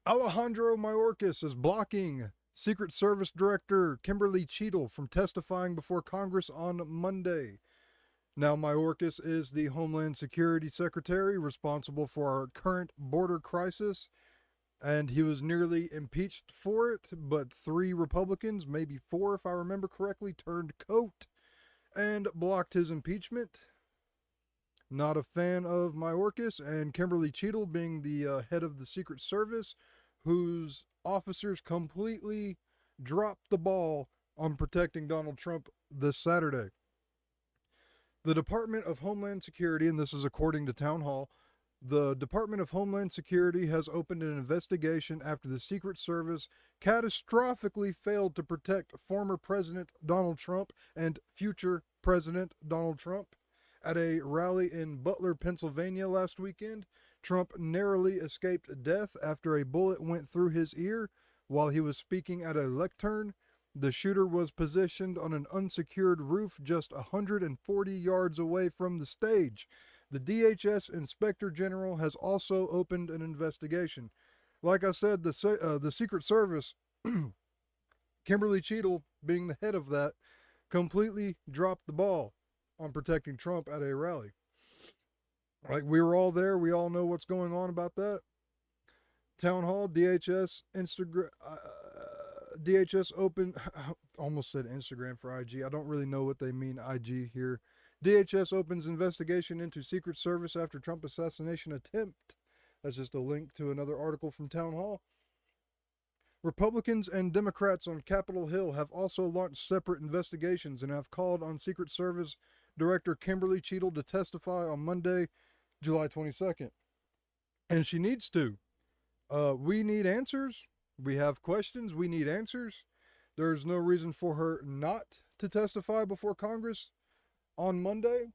Alejandro Mayorkas is blocking Secret Service Director Kimberly Cheatle from testifying before Congress on Monday. Now, Mayorkas is the Homeland Security Secretary responsible for our current border crisis, and he was nearly impeached for it, but 3 Republicans, maybe 4 if I remember correctly, turned coat and blocked his impeachment. Not a fan of Mayorkas and Kimberly Cheatle being the head of the Secret Service, whose officers completely dropped the ball on protecting Donald Trump this Saturday. The Department of Homeland Security, and this is according to Town Hall, the Department of Homeland Security has opened an investigation after the Secret Service catastrophically failed to protect former President Donald Trump and future President Donald Trump. At a rally in Butler, Pennsylvania last weekend, Trump narrowly escaped death after a bullet went through his ear while he was speaking at a lectern. The shooter was positioned on an unsecured roof just 140 yards away from the stage. The DHS Inspector General has also opened an investigation. Like I said, the Secret Service, Kimberly Cheatle being the head of that, completely dropped the ball on protecting Trump at a rally. Like, we were all there. We all know what's going on about that. Town Hall, DHS, Instagram, DHS open, almost said Instagram for IG. I don't really know what they mean IG here. DHS opens investigation into Secret Service after Trump assassination attempt. That's just a link to another article from Town Hall. Republicans and Democrats on Capitol Hill have also launched separate investigations and have called on Secret Service Director Kimberly Cheatle to testify on Monday, July 22nd. And she needs to. We need answers. We have questions. We need answers. There's no reason for her not to testify before Congress on Monday.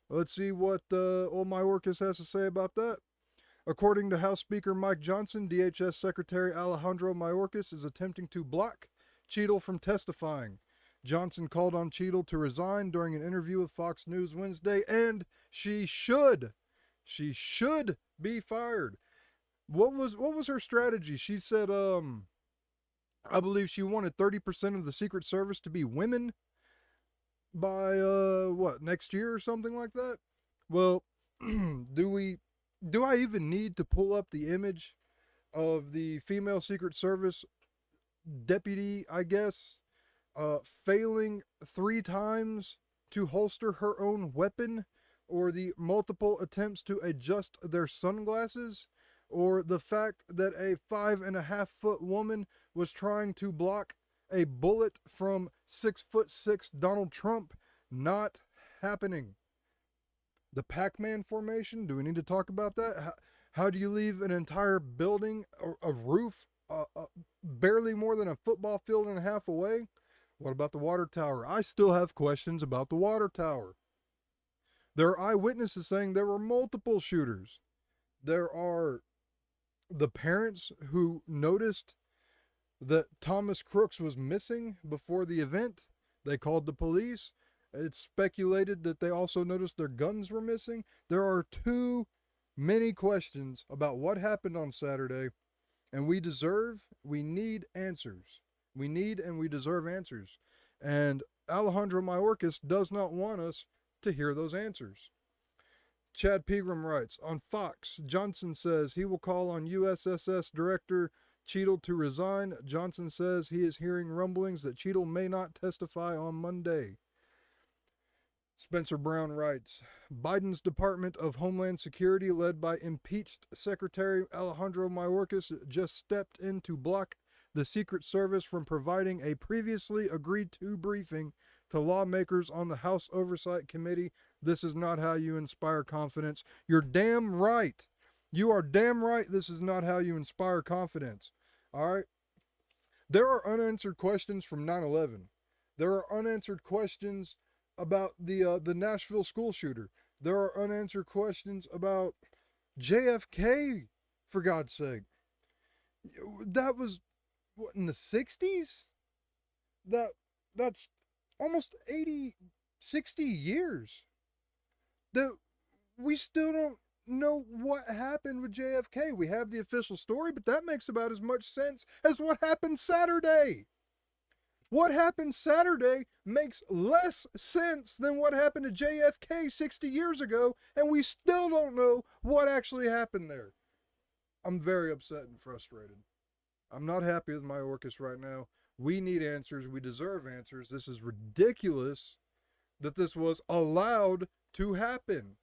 Let's see what old Mayorkas has to say about that. According to House Speaker Mike Johnson, DHS Secretary Alejandro Mayorkas is attempting to block Cheatle from testifying. Johnson called on Cheatle to resign during an interview with Fox News Wednesday, and she should be fired. What was her strategy? She said, I believe she wanted 30% of the Secret Service to be women by next year or something like that. Well, do I even need to pull up the image of the female Secret Service deputy, I guess, failing 3 times to holster her own weapon, or the multiple attempts to adjust their sunglasses, or the fact that a 5.5-foot woman was trying to block a bullet from 6'6" Donald Trump? Not happening. The Pac-Man formation, do we need to talk about that? How do you leave an entire building, a roof, barely more than a football field and a half away? What about the water tower? I still have questions about the water tower. There are eyewitnesses saying there were multiple shooters. There are the parents who noticed that Thomas Crooks was missing before the event. They called the police. It's speculated that they also noticed their guns were missing. There are too many questions about what happened on Saturday, and we need answers. We need and we deserve answers. And Alejandro Mayorkas does not want us to hear those answers. Chad Pegram writes, on Fox, Johnson says he will call on USSS Director Cheatle to resign. Johnson says he is hearing rumblings that Cheatle may not testify on Monday. Spencer Brown writes, Biden's Department of Homeland Security, led by impeached Secretary Alejandro Mayorkas, just stepped in to block the Secret Service from providing a previously agreed to briefing to lawmakers on the House Oversight Committee. This is not how you inspire confidence. You're damn right. You are damn right this is not how you inspire confidence. All right? There are unanswered questions from 9/11. There are unanswered questions about the Nashville school shooter. There are unanswered questions about JFK, for God's sake. That was, what, in the 60s? That's almost 80, 60 years. That we still don't know what happened with JFK. We have the official story, but that makes about as much sense as what happened Saturday. What happened Saturday makes less sense than what happened to JFK 60 years ago, and we still don't know what actually happened there. I'm very upset and frustrated. I'm not happy with Mayorkas right now. We need answers. We deserve answers. This is ridiculous that this was allowed to happen.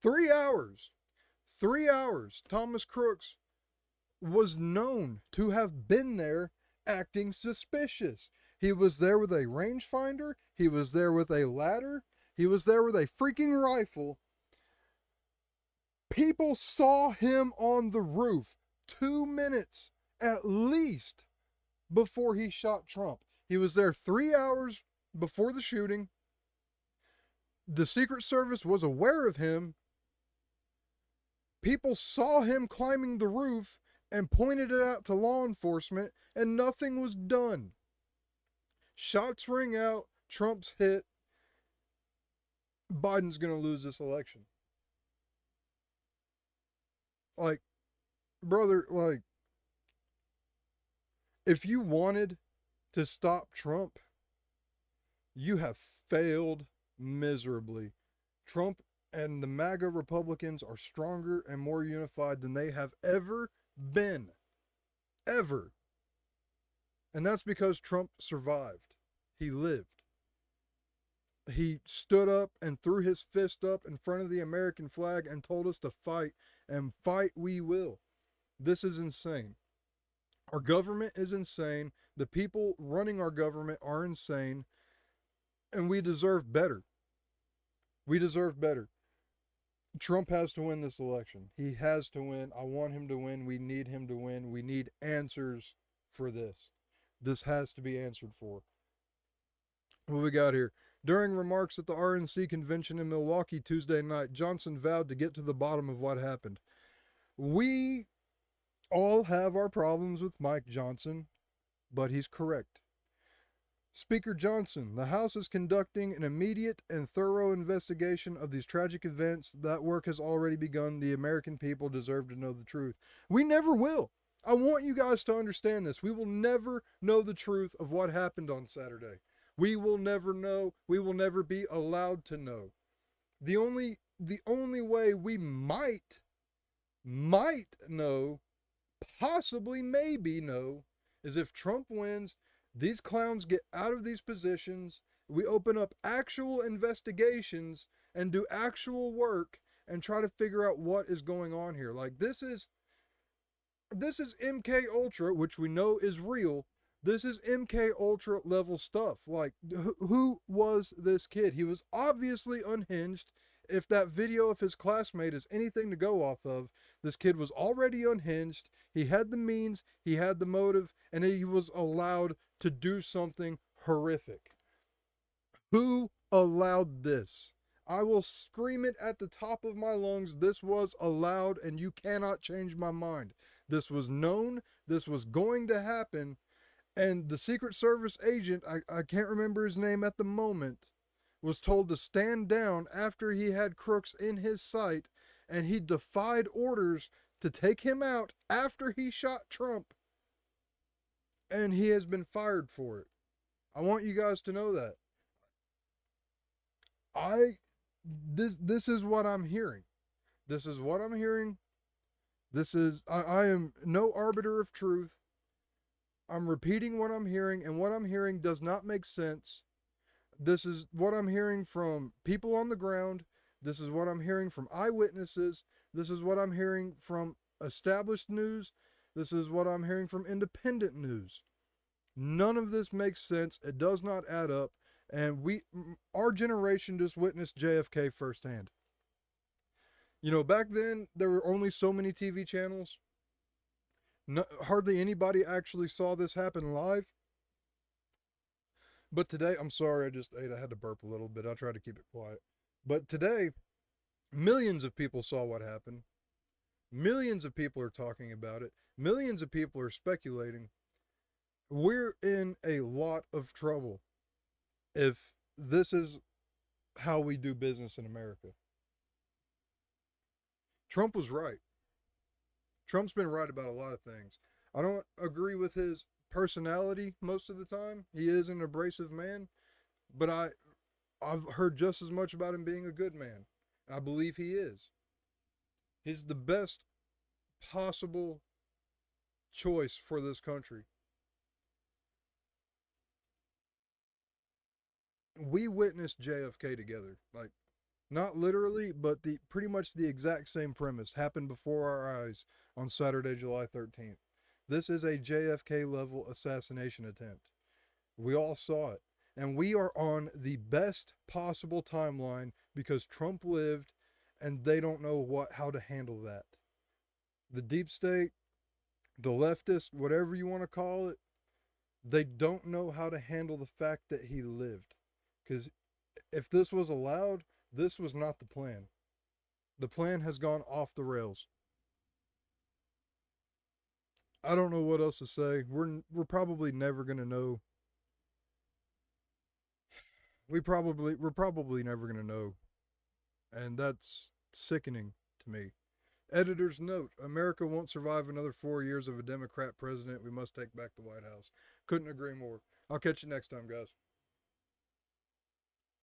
3 hours. 3 hours. Thomas Crooks was known to have been there acting suspicious. He was there with a rangefinder. He was there with a ladder. He was there with a freaking rifle. People saw him on the roof 2 minutes at least before he shot Trump. He was there 3 hours before the shooting. The Secret Service was aware of him. People saw him climbing the roof and pointed it out to law enforcement, and nothing was done. Shots ring out, Trump's hit. Biden's going to lose this election. Like, brother, like, if you wanted to stop Trump, you have failed miserably. Trump and the MAGA Republicans are stronger and more unified than they have ever been. Ever. And that's because Trump survived. He lived. He stood up and threw his fist up in front of the American flag and told us to fight, and fight we will. This is insane. Our government is insane. The people running our government are insane, and we deserve better. We deserve better. Trump has to win this election. He has to win. I want him to win. We need him to win. We need answers for this. This has to be answered for. What we got here? During remarks at the RNC convention in Milwaukee Tuesday night, Johnson vowed to get to the bottom of what happened. We all have our problems with Mike Johnson, but he's correct. Speaker Johnson, the House is conducting an immediate and thorough investigation of these tragic events. That work has already begun. The American people deserve to know the truth. We never will. I want you guys to understand this. We will never know the truth of what happened on Saturday. We will never know. We will never be allowed to know. The only way we might know, possibly maybe know, is if Trump wins, these clowns get out of these positions, we open up actual investigations and do actual work and try to figure out what is going on here. Like, this is MK Ultra, which we know is real. This is MK Ultra level stuff. Like, who was this kid? He was obviously unhinged. If that video of his classmate is anything to go off of, this kid was already unhinged. He had the means, he had the motive, and he was allowed to do something horrific. Who allowed this? I will scream it at the top of my lungs. This was allowed, and you cannot change my mind. This was known. This was going to happen. And the Secret Service agent, I can't remember his name at the moment, was told to stand down after he had Crooks in his sight, and he defied orders to take him out after he shot Trump. And he has been fired for it. I want you guys to know that. This is what I'm hearing. This is what I'm hearing. I am no arbiter of truth. I'm repeating what I'm hearing, and what I'm hearing does not make sense. This is what I'm hearing from people on the ground. This is what I'm hearing from eyewitnesses. This is what I'm hearing from established news. This is what I'm hearing from independent news. None of this makes sense. It does not add up. And our generation just witnessed JFK firsthand. You know, back then, there were only so many TV channels. Hardly anybody actually saw this happen live. But today, I'm sorry, I just ate. I had to burp a little bit. I'll try to keep it quiet. But today, millions of people saw what happened. Millions of people are talking about it. Millions of people are speculating. We're in a lot of trouble if this is how we do business in America. Trump was right. Trump's been right about a lot of things. I don't agree with his personality most of the time. He is an abrasive man, but I've heard just as much about him being a good man. I believe he is. He's the best possible choice for this country. We witnessed JFK together. Like, not literally, but the pretty much the exact same premise happened before our eyes on Saturday, July 13th. This is a JFK level assassination attempt. We all saw it. And we are on the best possible timeline because Trump lived and they don't know how to handle that. The deep state, the leftists, whatever you want to call it, they don't know how to handle the fact that he lived. Because if this was allowed, this was not the plan. The plan has gone off the rails. I don't know what else to say. We're probably never gonna know. We're probably never gonna know, and that's sickening to me. Editor's note: America won't survive another 4 years of a Democrat president. We must take back the White House. Couldn't agree more. I'll catch you next time, guys.